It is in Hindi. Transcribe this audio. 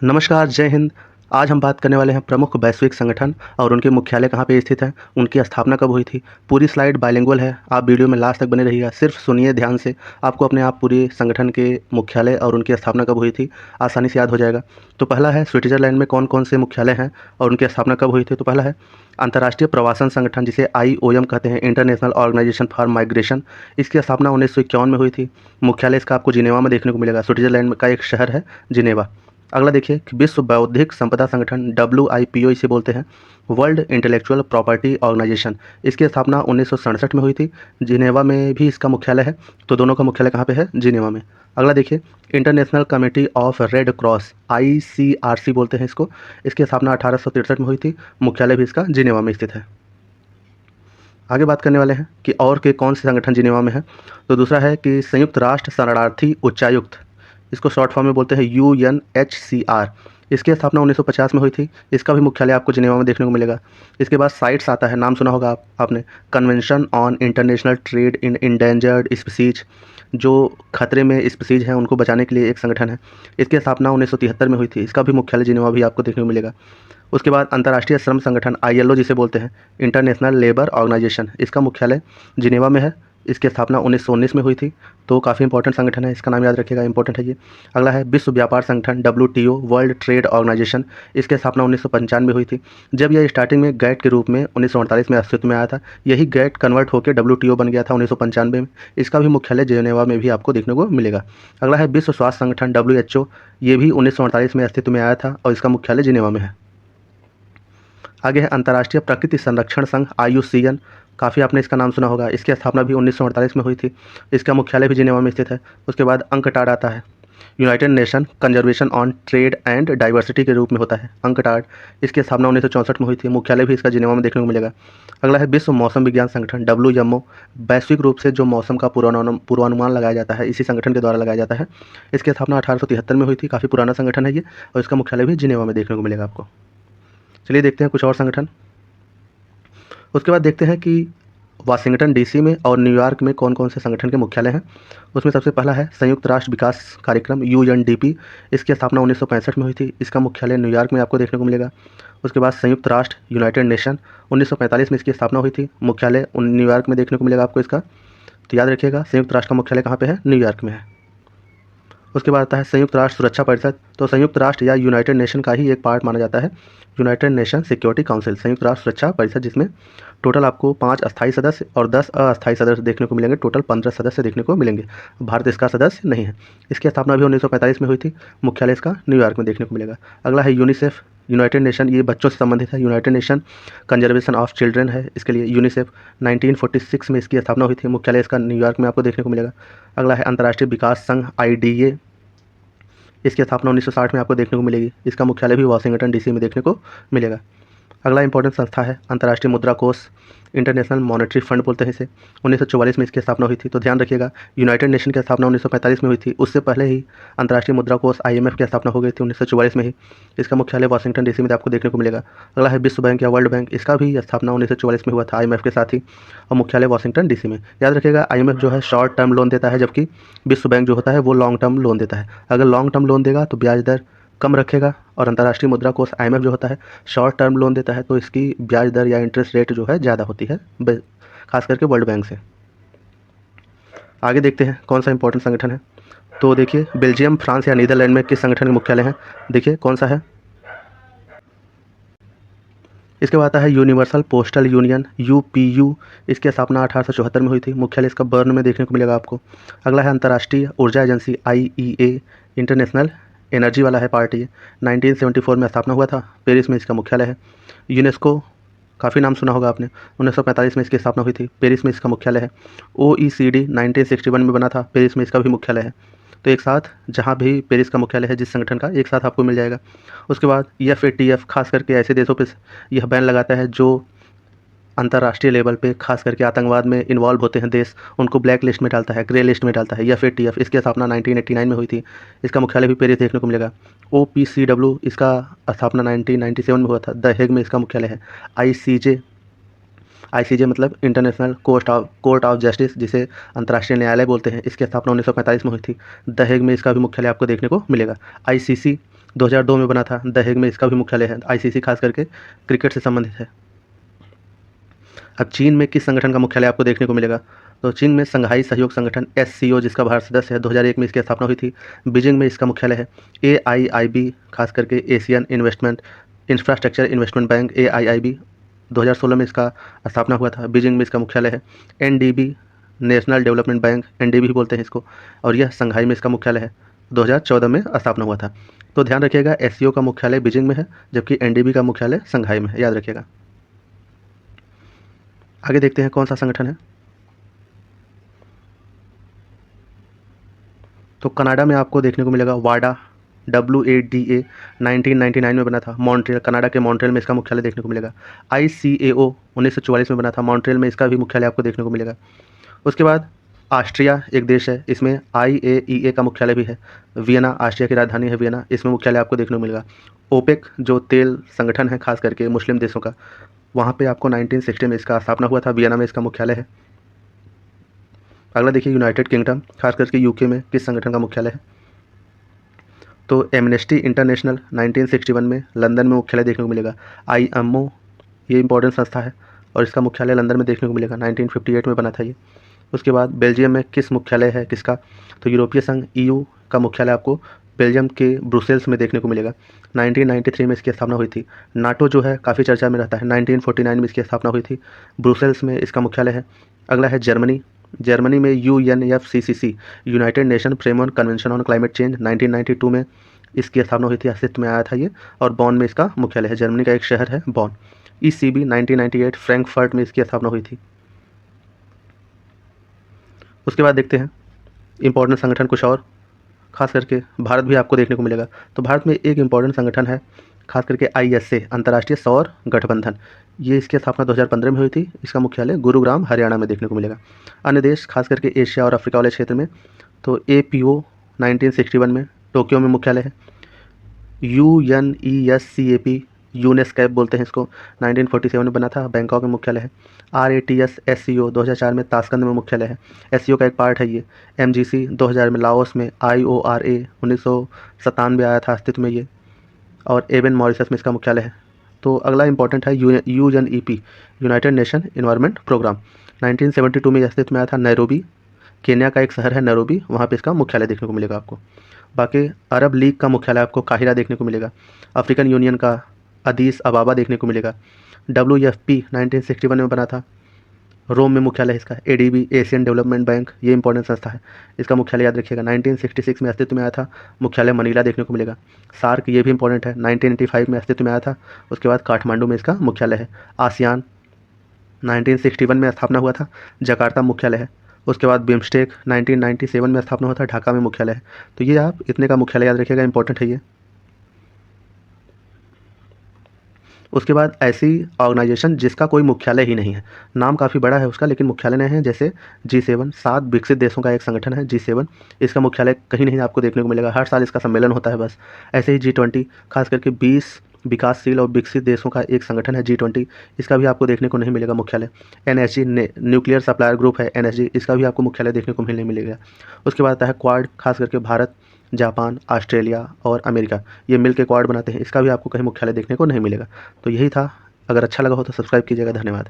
नमस्कार, जय हिंद। आज हम बात करने वाले हैं प्रमुख वैश्विक संगठन और उनके मुख्यालय कहाँ पे स्थित हैं, उनकी स्थापना कब हुई थी। पूरी स्लाइड बाइलिंगुअल है, आप वीडियो में लास्ट तक बने रहिएगा। सिर्फ सुनिए ध्यान से, आपको अपने आप पूरे संगठन के मुख्यालय और उनकी स्थापना कब हुई थी आसानी से याद हो जाएगा। तो पहला है स्विट्ज़रलैंड में कौन कौन से मुख्यालय हैं और उनकी स्थापना कब हुई थी। तो पहला है अंतर्राष्ट्रीय प्रवासन संगठन, जिसे IOM कहते हैं, इंटरनेशनल ऑर्गेनाइजेशन फॉर माइग्रेशन। इसकी स्थापना 1951 में हुई थी। मुख्यालय इसका आपको जिनेवा में देखने को मिलेगा। स्विट्ज़रलैंड का एक शहर है जिनेवा। अगला देखिए कि विश्व बौद्धिक संपदा संगठन, WIPO इसे बोलते हैं, वर्ल्ड इंटेलेक्चुअल प्रॉपर्टी ऑर्गेनाइजेशन। इसकी स्थापना 1967 में हुई थी। जिनेवा में भी इसका मुख्यालय है। तो दोनों का मुख्यालय कहाँ पे है? जिनेवा में। अगला देखिए international committee of red cross, ICRC बोलते हैं इसको। इसकी स्थापना 1863 में हुई थी। मुख्यालय भी इसका जिनेवा में स्थित है। आगे बात करने वाले हैं कि और के कौन से संगठन जिनेवा में है। तो दूसरा है कि संयुक्त राष्ट्र शरणार्थी उच्चायुक्त, इसको शॉर्ट फॉर्म में बोलते हैं UNHCR। इसकी स्थापना 1950 में हुई थी। इसका भी मुख्यालय आपको जिनेवा में देखने को मिलेगा। इसके बाद साइट्स आता है, नाम सुना होगा आपने, convention on international trade in endangered species, जो खतरे में स्पीसीज हैं उनको बचाने के लिए एक संगठन है। इसकी स्थापना 1973 में हुई थी। इसका भी मुख्यालय जिनेवा भी आपको देखने को मिलेगा। उसके बाद अंतर्राष्ट्रीय श्रम संगठन, ILO जिसे बोलते हैं, इंटरनेशनल लेबर ऑर्गेनाइजेशन, इसका मुख्यालय जिनेवा में है। इसकी स्थापना 1919 में हुई थी। तो काफ़ी इंपॉर्टेंट संगठन है, इसका नाम याद रखिएगा, इंपॉर्टेंट है ये। अगला है विश्व व्यापार संगठन, WTO, वर्ल्ड ट्रेड ऑर्गेनाइजेशन। इसकी स्थापना 1995 में हुई थी। जब यह स्टार्टिंग में गैट के रूप में 1948 में अस्तित्व में आया था। यही गैट कन्वर्ट होकर WTO बन गया था 1995 में। इसका भी मुख्यालय जेनेवा में भी आपको देखने को मिलेगा। अगला है विश्व स्वास्थ्य संगठन, WHO। ये भी 1948 में अस्तित्व में आया था और इसका मुख्यालय जिनेवा में है। आगे है अंतर्राष्ट्रीय प्रकृति संरक्षण संघ, IUCN। काफ़ी आपने इसका नाम सुना होगा। इसकी स्थापना भी 1948 में हुई थी। इसका मुख्यालय भी जिनेवा में स्थित है। उसके बाद अंकटाड आता है, United nation conservation on trade and diversity के रूप में होता है अंकटाड। इसकी स्थापना 1964 में हुई थी। मुख्यालय भी इसका जिनेवा में देखने को मिलेगा। अगला है विश्व मौसम विज्ञान संगठन, WMO। वैश्विक रूप से जो मौसम का पूर्वानुमान लगाया जाता है, इसी संगठन के द्वारा लगाया जाता है। इसकी स्थापना 1873 में हुई थी। काफ़ी पुराना संगठन है ये, और इसका मुख्यालय भी जिनेवा में देखने को मिलेगा आपको। चलिए देखते हैं कुछ और संगठन। उसके बाद देखते हैं कि वाशिंगटन DC में और न्यूयॉर्क में कौन कौन से संगठन के मुख्यालय हैं। उसमें सबसे पहला है संयुक्त राष्ट्र विकास कार्यक्रम, UNDP। इसकी स्थापना 1965 में हुई थी। इसका मुख्यालय न्यूयॉर्क में आपको देखने को मिलेगा। उसके बाद संयुक्त राष्ट्र यूनाइटेड नेशन, 1945 में इसकी स्थापना हुई थी। मुख्यालय न्यूयॉर्क में देखने को मिलेगा आपको इसका। तो याद रखिएगा, संयुक्त राष्ट्र का मुख्यालय कहाँ पे है? न्यूयॉर्क में है। उसके बाद आता है संयुक्त राष्ट्र सुरक्षा परिषद। तो संयुक्त राष्ट्र या यूनाइटेड नेशन का ही एक पार्ट माना जाता है, यूनाइटेड नेशन सिक्योरिटी काउंसिल, संयुक्त राष्ट्र सुरक्षा परिषद, जिसमें टोटल आपको 5 अस्थायी सदस्य और 10 अस्थायी सदस्य देखने को मिलेंगे। टोटल 15 सदस्य देखने को मिलेंगे। भारत इसका सदस्य नहीं है। इसकी स्थापना भी 1945 में हुई थी। मुख्यालय इसका न्यूयॉर्क में देखने को मिलेगा। अगला है यूनिसेफ, यूनाइटेड नेशन, ये बच्चों से संबंधित है। United nation conservation of children है इसके लिए यूनिसेफ। 1946 में इसकी स्थापना हुई थी। मुख्यालय इसका न्यूयॉर्क में आपको देखने को मिलेगा। अगला है अंतर्राष्ट्रीय विकास संघ, IDA। इसकी स्थापना 1960 में आपको देखने को मिलेगी। इसका मुख्यालय भी वाशिंगटन DC में देखने को मिलेगा। अगला इंपॉर्टेंट संस्था है अंतर्राष्ट्रीय मुद्रा कोष, इंटरनेशनल मॉनेटरी फंड बोलते हैं इसे। 1944 में इसकी स्थापना हुई थी। तो ध्यान रखिएगा, यूनाइटेड नेशन की स्थापना 1945 में हुई थी। उससे पहले ही अंतर्राष्ट्रीय मुद्रा कोष, IMF की स्थापना हो गई थी 1944 में ही। इसका मुख्यालय वाशिंगटन DC में आपको देखने को मिलेगा। अगला है विश्व बैंक या वर्ल्ड बैंक। इसका भी स्थापना 1944 में हुआ था IMF के साथ ही, और मुख्यालय वाशिंगटन DC में। याद रखिएगा, IMF जो है शॉर्ट टर्म लोन देता है, जबकि विश्व बैंक जो होता है वो लॉन्ग टर्म लोन देता है। अगर लॉन्ग टर्म लोन देगा तो ब्याज दर कम रखेगा, और अंतर्राष्ट्रीय मुद्रा कोष IMF जो होता है शॉर्ट टर्म लोन देता है, तो इसकी ब्याज दर या इंटरेस्ट रेट जो है ज़्यादा होती है, खास करके वर्ल्ड बैंक से। आगे देखते हैं कौन सा इंपॉर्टेंट संगठन है। तो देखिए, बेल्जियम, फ्रांस या नीदरलैंड में किस संगठन के मुख्यालय हैं? देखिए कौन सा है। इसके बाद आता है यूनिवर्सल पोस्टल यूनियन, UPU। इसकी स्थापना 1874 में हुई थी। मुख्यालय इसका बर्न में देखने को मिलेगा आपको। अगला है अंतर्राष्ट्रीय ऊर्जा एजेंसी, IEA, इंटरनेशनल एनर्जी वाला है पार्ट ये। 1974 में स्थापना हुआ था। पेरिस में इसका मुख्यालय है। यूनेस्को, काफ़ी नाम सुना होगा आपने, 1945 में इसकी स्थापना हुई थी। पेरिस में इसका मुख्यालय है। OECD 1961 में बना था। पेरिस में इसका भी मुख्यालय है। तो एक साथ जहाँ भी पेरिस का मुख्यालय है जिस संगठन का, एक साथ आपको मिल जाएगा। उसके बाद FATF, खास करके ऐसे देशों पे यह बैन लगाता है जो अंतर्राष्ट्रीय लेवल पे खास करके आतंकवाद में इन्वॉल्व होते हैं देश, उनको ब्लैक लिस्ट में डालता है, ग्रे लिस्ट में डालता है। FATF, इसकी स्थापना 1989 में हुई थी। इसका मुख्यालय भी पेरिस देखने को मिलेगा। OPCW, इसका स्थापना 1997 में हुआ था। द हेग में इसका मुख्यालय है। ICJ मतलब इंटरनेशनल कोर्ट ऑफ जस्टिस, जिसे अंतर्राष्ट्रीय न्यायालय बोलते हैं, इसकी स्थापना 1945 में हुई थी। द हेग में इसका भी मुख्यालय आपको देखने को मिलेगा। ICC, 2002 में बना था, द हेग में इसका भी मुख्यालय है। आईसीसी खास करके क्रिकेट से संबंधित है। अब चीन में किस संगठन का मुख्यालय आपको देखने को मिलेगा? तो चीन में संघाई सहयोग संगठन एससीओ, जिसका भारत सदस्य है, 2001 में इसकी स्थापना हुई थी। बीजिंग में इसका मुख्यालय है। एआईआईबी खास करके Asian investment infrastructure investment bank AIIB, 2016 में इसका स्थापना हुआ था। बीजिंग में इसका मुख्यालय है। NDB national development bank, NDB बोलते हैं इसको, और यह संघाई में इसका मुख्यालय है। 2014 में स्थापना हुआ था। तो ध्यान रखिएगा, एससीओ का मुख्यालय बीजिंग में है, जबकि एनडीबी का मुख्यालय संघाई में है, याद रखिएगा। आगे देखते हैं कौन सा संगठन है। तो कनाडा में आपको देखने को मिलेगा वाडा, WADA, 1999 में बना था। मॉन्ट्रियल, कनाडा के मॉन्ट्रियल में इसका मुख्यालय देखने को मिलेगा। ICAO 1944 में बना था, मॉन्ट्रियल में इसका भी मुख्यालय आपको देखने को मिलेगा। उसके बाद ऑस्ट्रिया एक देश है, इसमें IAEA का मुख्यालय भी है। वियना, ऑस्ट्रिया की राजधानी है वियना, इसमें मुख्यालय आपको देखने को मिलेगा। ओपेक जो तेल संगठन है खास करके मुस्लिम देशों का, वहाँ पे आपको 1960 में इसका स्थापना हुआ था, वियना में इसका मुख्यालय है। अगला देखिए यूनाइटेड किंगडम, खास करके यूके में किस संगठन का मुख्यालय है? तो एमनेस्टी इंटरनेशनल 1961 में लंदन में मुख्यालय देखने को मिलेगा। IMO ये इंपॉर्टेंट संस्था है और इसका मुख्यालय लंदन में देखने को मिलेगा, 1958 में बना था ये। उसके बाद बेल्जियम में किस मुख्यालय है किसका? तो यूरोपीय संघ EU का मुख्यालय आपको बेल्जियम के ब्रुसेल्स में देखने को मिलेगा। 1993 में इसकी स्थापना हुई थी। नाटो जो है काफ़ी चर्चा में रहता है, 1949 में इसकी स्थापना हुई थी, ब्रुसेल्स में इसका मुख्यालय है। अगला है जर्मनी, जर्मनी में UNFCCC United nation framework convention on climate change, 1992 में इसकी स्थापना हुई थी, अस्तित्व में आया था ये, और बॉन में इसका मुख्यालय है। जर्मनी का एक शहर है बॉन। ECB 1998 फ्रैंकफर्ट में इसकी स्थापना हुई थी। उसके बाद देखते हैं इंपॉर्टेंट संगठन कुछ और, खास करके भारत भी आपको देखने को मिलेगा। तो भारत में एक इंपॉर्टेंट संगठन है खास करके ISA, अंतर्राष्ट्रीय सौर गठबंधन, ये इसकी स्थापना 2015 में हुई थी। इसका मुख्यालय गुरुग्राम हरियाणा में देखने को मिलेगा। अन्य देश खास करके एशिया और अफ्रीका वाले क्षेत्र में, तो APO 1961 में टोक्यो में मुख्यालय है। UNESCAP यूनेस्कैप बोलते हैं इसको, 1947 में बना था, बैंकॉक में मुख्यालय है। RATS SCO 2004 में ताशकंद में मुख्यालय है, SCO का एक पार्ट है ये। MGC 2000 में लाओस में। IORA 1997 आया था अस्तित्व में ये, और एवन मॉरिशस में इसका मुख्यालय है। तो अगला इंपॉर्टेंट है UNEP United Nation Environment Programme, 1972 में अस्तित्व में आया था। नैरोबी, केन्या का एक शहर है नैरोबी, वहाँ पे इसका मुख्यालय देखने को मिलेगा आपको। बाकी अरब लीग का मुख्यालय आपको काहिरा देखने को मिलेगा। अफ्रीकन यूनियन का अदीस अबाबा देखने को मिलेगा। WFP 1961 में बना था, रोम में मुख्यालय है इसका। ADB एशियन डेवलपमेंट बैंक, ये इंपॉर्टेंट संस्था है, इसका मुख्यालय याद रखिएगा, 1966 में अस्तित्व में आया था, मुख्यालय मनीला देखने को मिलेगा। सार्क ये भी इंपॉर्टेंट है, 1985 में अस्तित्व में आया था, उसके बाद काठमांडू में इसका मुख्यालय है। आसियान 1961 में स्थापना हुआ था, जकार्ता मुख्यालय है। उसके बाद बिम्स्टेक 1997 में स्थापना हुआ था, ढाका में मुख्यालय है। तो ये आप इतने का मुख्यालय याद रखिएगा, इंपॉर्टेंट है ये। उसके बाद ऐसी ऑर्गेनाइजेशन जिसका कोई मुख्यालय ही नहीं है, नाम काफ़ी बड़ा है उसका लेकिन मुख्यालय नहीं है, जैसे G7, 7 विकसित देशों का एक संगठन है G7, इसका मुख्यालय कहीं नहीं आपको देखने को मिलेगा, हर साल इसका सम्मेलन होता है बस। ऐसे ही G20 खास करके 20 विकासशील और विकसित देशों का एक संगठन है G20, इसका भी आपको देखने को नहीं मिलेगा मुख्यालय। NSG न्यूक्लियर सप्लायर ग्रुप है NSG, इसका भी आपको मुख्यालय देखने को नहीं मिलेगा। उसके बाद आता है क्वाड, खास करके भारत, जापान, ऑस्ट्रेलिया और अमेरिका ये मिल के क्वाड बनाते हैं, इसका भी आपको कहीं मुख्यालय देखने को नहीं मिलेगा। तो यही था, अगर अच्छा लगा हो तो सब्सक्राइब कीजिएगा, धन्यवाद।